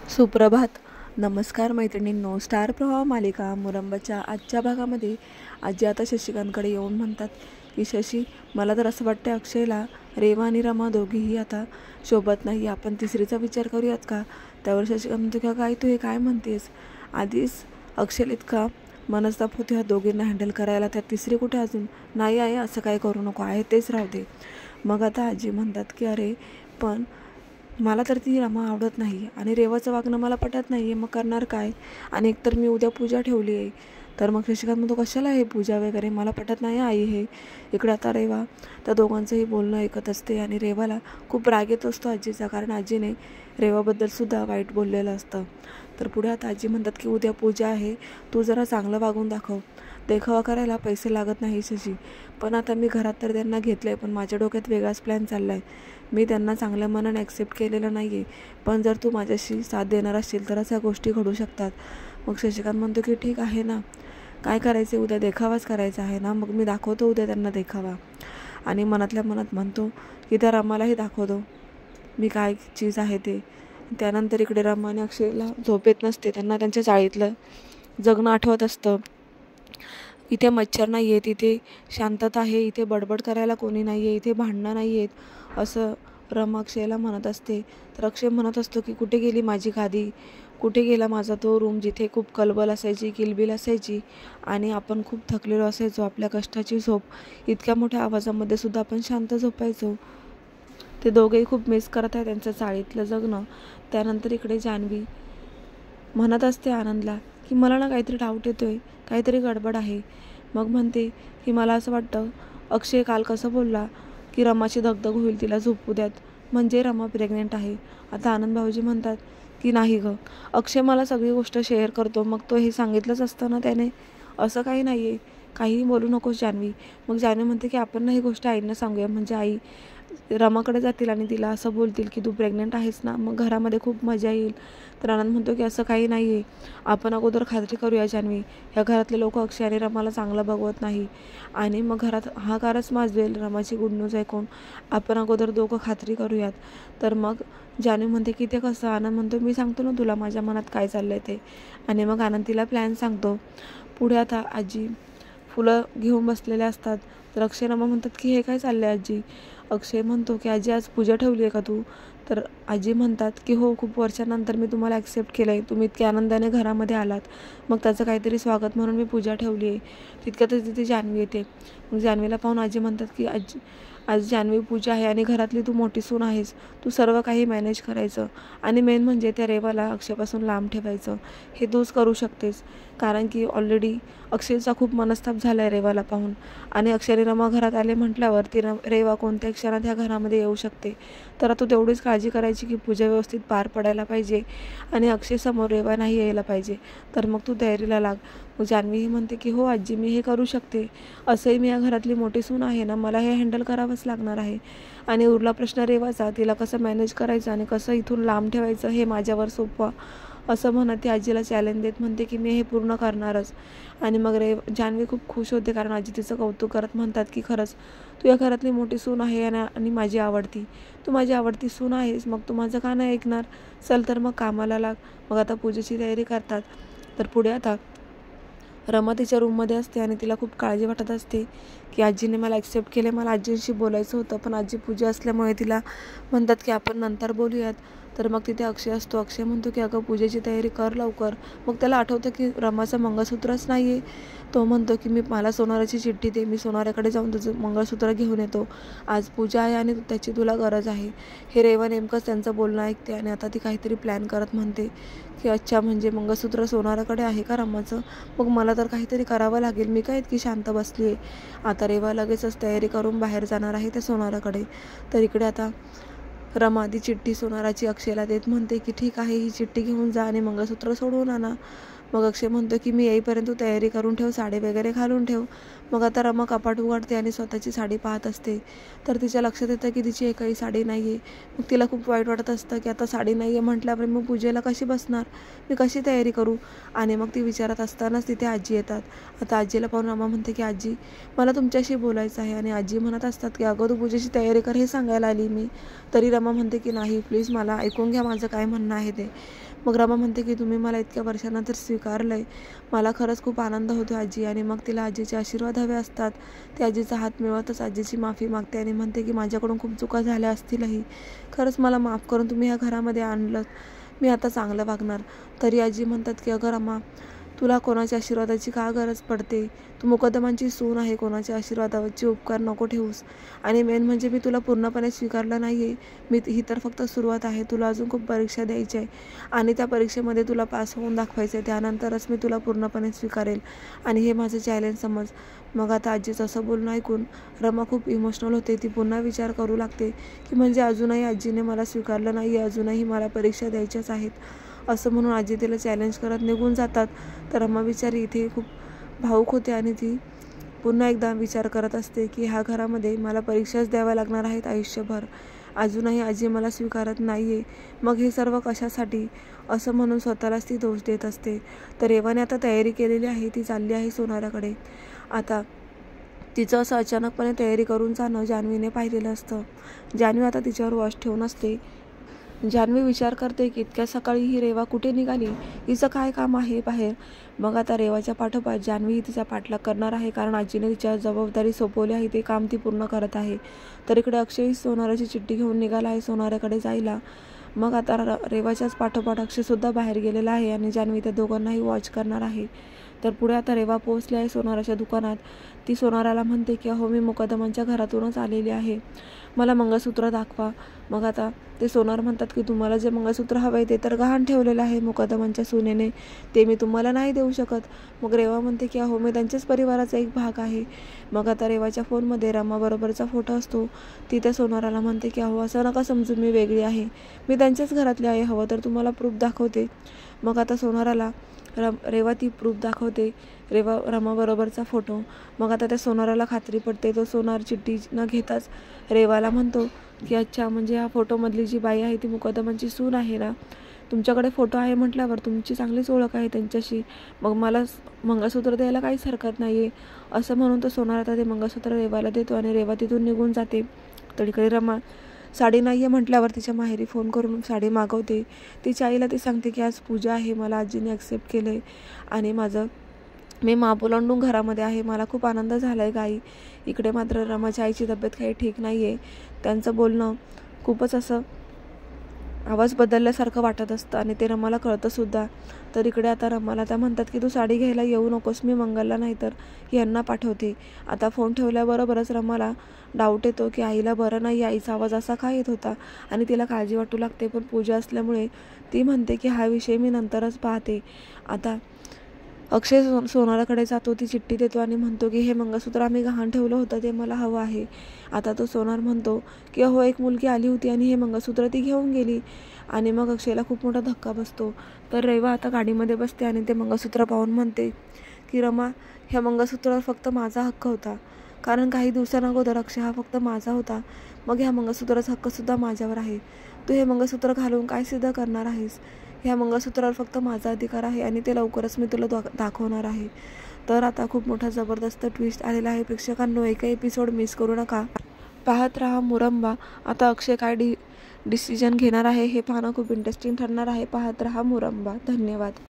सुप्रभात. नमस्कार मैत्रिणींनो. स्टार प्रवाह मालिका मुरंबाच्या आजच्या भागामध्ये आजी आता शशिकांतकडे येऊन म्हणतात की शशी, मला तर असं वाटतं अक्षयला रेवा आणि रमा दोघीही आता शोभत नाही. आपण तिसरीचा विचार करूयात का? त्यावर शशिकांत म्हणतो की काय तू हे काय म्हणतेस? आधीच अक्षयला इतका मनस्ताप होतो ह्या दोघींना हँडल करायला, त्यात तिसरी कुठे अजून? नाही आहे, असं काय करू नको, आहे तेच राहू दे. मग आता आजी म्हणतात की अरे पण मला तर ती रमा आवडत नाही आणि रेवाचं वागणं मला पटत नाही आहे, मग करणार काय? आणि एकतर मी उद्या पूजा ठेवली आहे. तर मग शशिकांत म्हणतो कशाला हे पूजा वगैरे, मला पटत नाही आई हे. इकडे आता रेवा त्या दोघांचंही बोलणं ऐकत असते आणि रेवाला खूप राग येत असतो आजीचा, कारण आजीने रेवाबद्दलसुद्धा वाईट बोललेलं असतं. तर पुढे आता आजी म्हणतात की उद्या पूजा आहे, तू जरा चांगलं वागून दाखव. देखावा करायला पैसे लागत नाही शशी, पण आता मी घरात तर त्यांना घेतलं आहे, पण माझ्या डोक्यात वेगळाच प्लॅन चालला आहे. मी त्यांना चांगल्या मनाने ॲक्सेप्ट केलेलं नाही आहे, पण जर तू माझ्याशी साथ देणार असशील तरच ह्या गोष्टी घडू शकतात. मग शशिकांत म्हणतो की ठीक आहे ना, काय करायचं, उद्या देखावाच करायचा आहे ना, मग मी दाखवतो उद्या त्यांना देखावा. आणि मनातल्या मनात म्हणतो की त्या रमालाही दाखवतो मी काय चीज आहे ते. त्यानंतर इकडे रमा आणि अक्षयला झोप येत नसते, त्यांना त्यांच्या चाळीतलं जगणं आठवत असतं. इथे मच्छर नाही आहेत, इथे शांतता आहे, इथे बडबड करायला कोणी नाही आहे, इथे भांडणं नाही आहेत, असं रमा अक्षयला म्हणत असते. तर अक्षय म्हणत असतो की कुठे गेली माझी गादी, कुठे गेला माझा तो रूम जिथे खूप कलबल असायची, किलबिल असायची आणि आपण खूप थकलेलो असायचो. आपल्या कष्टाची झोप, इतक्या मोठ्या आवाजामध्ये सुद्धा आपण शांत झोपायचो. ते दोघेही खूप मिस करत आहे त्यांचं चाळीतलं जगणं. त्यानंतर इकडे जान्हवी म्हणत असते आनंदला की मला ना काहीतरी डाऊट येतोय, काहीतरी गडबड आहे. मग म्हणते की मला असं वाटतं अक्षय काल कसं बोलला की रमाची दगदग होईल, तिला झोपू द्यात, म्हणजे रमा प्रेग्नेंट आहे. आता आनंद भाऊजी म्हणतात की नाही गं, अक्षय मला सगळी गोष्ट शेअर करतो, मग तो हे सांगितलंच असतं ना त्याने, असं काही नाही आहे, काहीही बोलू नकोस जान्हवी. मग जान्हवी म्हणते की आपण ना ही गोष्ट आईंना सांगूया, म्हणजे आई रमाकडे जातील आणि तिला असं बोलतील की तू प्रेग्नेंट आहेस ना, मग घरामध्ये खूप मजा येईल. तर आनंद म्हणतो की असं काही नाही आहे, आपण अगोदर खात्री करूया जान्हवी, ह्या घरातले लोक अक्षय आणि रमाला चांगलं बघवत नाही आणि मग घरात हाहाकारच माजवेल रमाची गुड न्यूज ऐकून. आपण अगोदर दोघं खात्री करूयात. तर मग जान्हवी म्हणते की ते कसं? आनंद म्हणतो मी सांगतो ना तुला माझ्या मनात काय चाललं आहे ते. आणि मग आनंद तिला प्लॅन सांगतो. पुढे आता आजी फुलं घेऊन बसलेल्या असतात. तर अक्षय रमा म्हणतात की हे काय चाललं आहे आजी? अक्षय म्हणतो की आजी आज पूजा ठेवली आहे का तू? तर आजी म्हणतात की हो, खूप वर्षानंतर मी तुम्हाला ॲक्सेप्ट केलं आहे, तुम्ही इतक्या आनंदाने घरामध्ये आलात, मग त्याचं काहीतरी स्वागत म्हणून मी पूजा ठेवली आहे. तितक्यातच तिथे जान्हवी येते. मग जान्हवीला पाहून आजी म्हणतात की आजी आज जान्हवी पूजा आहे आणि घरातली तू मोठी सून आहेस, तू सर्व काही मॅनेज करायचं आणि मेन म्हणजे त्या रेवाला अक्षयपासून लांब ठेवायचं, हे तूच करू शकतेस. कारण की ऑलरेडी अक्षयचा खूप मनस्ताप झाला आहे रेवाला पाहून आणि अक्षय रमा घरात आले म्हटल्यावर ती रेवा कोणत्या क्षणात ह्या घरामध्ये येऊ शकते. तर तू तेवढीच काळजी करायची की पूजा व्यवस्थित पार पडायला पाहिजे आणि अक्षयसमोर रेवा नाही यायला पाहिजे. तर मग तू तयारीला लाग. मग जान्हवीही म्हणते की हो आजी, मी हे करू शकते, असंही मी या घरातली मोठी सून आहे ना, मला हे हँडल करावंच लागणार आहे. आणि उरला प्रश्न रेवाचा, तिला कसं मॅनेज करायचं आणि कसं इथून लांब ठेवायचं हे माझ्यावर सोपवा, असं म्हणत ती आजीला चॅलेंज देत म्हणते की मी हे पूर्ण करणारच. आणि मग जान्हवी खूप खुश होते, कारण आजी तिचं कौतुक करत म्हणतात की खरंच तू या घरातली मोठी सून आहे आणि माझी आवडती, तू माझी आवडती सून आहेस, मग तू माझं का नाही ऐकणार? चल तर मग कामाला लाग. मग आता पूजेची तयारी करतात. तर पुढे आता रमा तिच्या रूममध्ये असते आणि तिला खूप काळजी वाटत असते की आजीने मला ॲक्सेप्ट केले, मला आजींशी बोलायचं होतं, पण आजी पूजा असल्यामुळे तिला म्हणतात की आपण नंतर बोलूयात. तर मग तिथे अक्षय असतो. अक्षय म्हणतो की अगं पूजेची तयारी कर लवकर. मग त्याला आठवतं की रमाचं मंगळसूत्रच नाही आहे. तो म्हणतो की मला सोनाराची चिठ्ठी दे, मी सोनाराकडे जाऊन तुझं मंगळसूत्र घेऊन येतो, आज पूजा आहे आणि त्याची तुला गरज आहे. हे रेवा नेमकंच त्यांचं बोलणं ऐकते आणि आता ती काहीतरी प्लॅन करत म्हणते की अच्छा, म्हणजे मंगळसूत्र सोनाराकडे आहे का रमाचं? मग मला तर काहीतरी करावं लागेल, मी काय इतकी शांत बसली आहे. आता रेवा लगेचच तयारी करून बाहेर जाणार आहे त्या सोनाराकडे. तर इकडे आता रमा ती चिठ्ठी सोनाराची अक्षयला देत म्हणते की ठीक आहे, ही चिठ्ठी घेऊन जा आणि मंगळसूत्र सोडवून आणा. मग अक्षय म्हणतो की मी येईपर्यंत तयारी करून ठेव, साडी वगैरे घालून ठेव. मग आता रमा कपाट उघडते आणि स्वतःची साडी पाहत असते. तर तिच्या लक्षात येतं की तिची एकही साडी नाही आहे. मग तिला खूप वाईट वाटत असतं की आता साडी नाही आहे म्हटल्यावर मग पूजेला कशी बसणार, मी कशी तयारी करू? आणि मग ती विचारत असतानाच तिथे आजी येतात. आता आजीला पाहून रमा म्हणते की आजी, मला तुमच्याशी बोलायचं आहे. आणि आजी म्हणत असतात की अगं तू पूजेची तयारी कर, हे सांगायला आली मी. तरी रमा म्हणते की नाही प्लीज, मला ऐकून घ्या माझं काय म्हणणं आहे ते. मग रमा म्हणते की तुम्ही मला इतक्या वर्षानंतर स्वीकारलंय, मला खरंच खूप आनंद होतो आजी. आणि मग तिला आजीचे आशीर्वाद हवे असतात. ती आजीचा हात मिळवतच आजीची माफी मागते आणि म्हणते की माझ्याकडून खूप चुका झाल्या असतीलही, खरंच मला माफ करून तुम्ही ह्या घरामध्ये आणलं, मी आता चांगलं वागणार. तरी आजी म्हणतात की अगं रमा, तुला कोणाच्या आशीर्वादाची का गरज पडते? तू मुकदमांची सून आहे, कोणाच्या आशीर्वादाची उपकार नको ठेवूस. आणि मेन म्हणजे मी तुला पूर्णपणे स्वीकारलं नाही आहे, ही तर फक्त सुरुवात आहे. तुला अजून खूप परीक्षा द्यायची आहे आणि त्या परीक्षेमध्ये तुला पास होऊन दाखवायचं आहे, त्यानंतरच मी तुला पूर्णपणे स्वीकारेल आणि हे माझं चॅलेंज समज. मग आता आजीचं असं बोलणं ऐकून रमा खूप इमोशनल होते. ती पुन्हा विचार करू लागते की म्हणजे अजूनही आजीने मला स्वीकारलं नाही आहे, अजूनही मला परीक्षा द्यायच्याच आहेत असं म्हणून आजी तिला चॅलेंज करत निघून जातात. तर रमा बिचारी इथे खूप भावूक होते आणि ती पुन्हा एकदा विचार करत असते की ह्या घरामध्ये मला परीक्षाच द्याव्या लागणार आहेत आयुष्यभर, अजूनही आजी मला स्वीकारत नाही आहे, मग हे सर्व कशासाठी असं म्हणून स्वतःलाच ती दोष देत असते. तर रेवाने आता तयारी केलेली आहे, ती चालली आहे सोनाराकडे. आता तिचं असं अचानकपणे तयारी करून जाणं जान्हवीने पाहिलेलं असतं. जान्हवी आता तिच्यावर वॉच ठेवून असते. जान्हवी विचार करते की इतक्या सकाळी ही रेवा कुठे निघाली, हिचं काय काम आहे बाहेर. मग आता रेवाच्या पाठोपाठ जान्हवी ही तिचा पाठलाग करणार आहे, कारण आजीने तिच्या जबाबदारी सोपवली आहे, ते काम ती पूर्ण करत आहे. तर इकडे अक्षय सोनाराची चिठ्ठी घेऊन निघाला आहे सोनाराकडे जायला. मग आता रेवाच्याच पाठोपाठ अक्षयसुद्धा बाहेर गेलेला आहे आणि जान्हवी त्या दोघांनाही वॉच करणार आहे. तर पुढे आता रेवा पोहोचली आहे सोनाराच्या दुकानात. ती सोनाराला म्हणते की अहो, मी मुकदमांच्या घरातूनच आलेली आहे, मला मंगळसूत्र दाखवा. मग आता ते सोनार म्हणतात की तुम्हाला जे मंगळसूत्र हवं आहे ते तर गहाण ठेवलेलं आहे मुकदमांच्या सुनेने, ते मी तुम्हाला नाही देऊ शकत. मग रेवा म्हणते की अहो, मी त्यांच्याच परिवाराचा एक भाग आहे. मग आता रेवाच्या फोनमध्ये रमाबरोबरचा फोटो असतो. ती त्या सोनाराला म्हणते की अहो, असं नका समजू मी वेगळी आहे, मी त्यांच्याच घरातली आहे, हवं तर तुम्हाला प्रूफ दाखवते. मग आता सोनाराला रेवा ती प्रूफ दाखवते, रमाबरोबरचा फोटो. मग आता त्या सोनाराला खात्री पडते. तो सोनार चिठ्ठी न घेताच रेवाला म्हणतो की अच्छा, म्हणजे ह्या फोटोमधली जी बाई आहे ती मुकदमांची सून आहे ना, तुमच्याकडे फोटो आहे म्हटल्यावर तुमची चांगलीच ओळख आहे त्यांच्याशी, मग मला मंगळसूत्र द्यायला काहीच हरकत नाही आहे असं म्हणून तो सोनार आता ते मंगळसूत्र रेवाला देतो आणि रेवा तिथून निघून जाते. तर इकडे रमा साडी नाही आहे म्हटल्यावर तिच्या माहेरी फोन करून साडी मागवते. तिच्या आईला ती सांगते की आज पूजा आहे, मला आजीने ॲक्सेप्ट केलं आहे आणि मी माप ओलांडून घरामध्ये आहे, मला खूप आनंद झाला आहे गाई. इकडे मात्र रमाच्या आईची तब्येत काही ठीक नाही आहे, त्यांचं बोलणं खूपच असं आवाज बदलल्यासारखं वाटत असतं आणि ते रमाला कळतंसुद्धा. तर इकडे आता रमाला त्या म्हणतात की तू साडी घ्यायला येऊ नकोस, मी मंगलला नाही तर यांना पाठवते. आता फोन ठेवल्याबरोबरच रमाला डाऊट येतो की आईला बरं नाही, आईचा आवाज असा का येत होता आणि तिला काळजी वाटू लागते. पण पूजा असल्यामुळे ती म्हणते की हा विषय मी नंतरच पाहते. आता अक्षय सोनाराकडे जातो, ती चिठ्ठी देतो आणि म्हणतो की हे मंगळसूत्र आम्ही गहाण ठेवलं होतं, ते मला हवं आहे. आता तो सोनार म्हणतो की अहो, एक मुलगी आली होती आणि हे मंगळसूत्र ती घेऊन गेली. आणि मग अक्षयला खूप मोठा धक्का बसतो. तर रेवा आता गाडीमध्ये बसते आणि ते मंगळसूत्र पाहून म्हणते की रमा, ह्या मंगळसूत्रावर फक्त माझा हक्क होता, कारण काही दिवसांअगोदर अक्षय हा फक्त माझा होता, मग ह्या मंगळसूत्राचा हक्कसुद्धा माझ्यावर आहे. तू हे मंगळसूत्र घालून काय सिद्ध करणार आहेस? ह्या मंगळसूत्रावर फक्त माझा अधिकार आहे आणि ते लवकरच मी तुला दाखवणार आहे. तर आता खूप मोठा जबरदस्त ट्विस्ट आलेला आहे प्रेक्षकांनो, एकही एपिसोड मिस करू नका, पाहत राहा मुरंबा. आता अक्षय काय डिसिजन घेणार आहे हे पाहणं खूप इंटरेस्टिंग ठरणार आहे. पाहत राहा मुरंबा. धन्यवाद.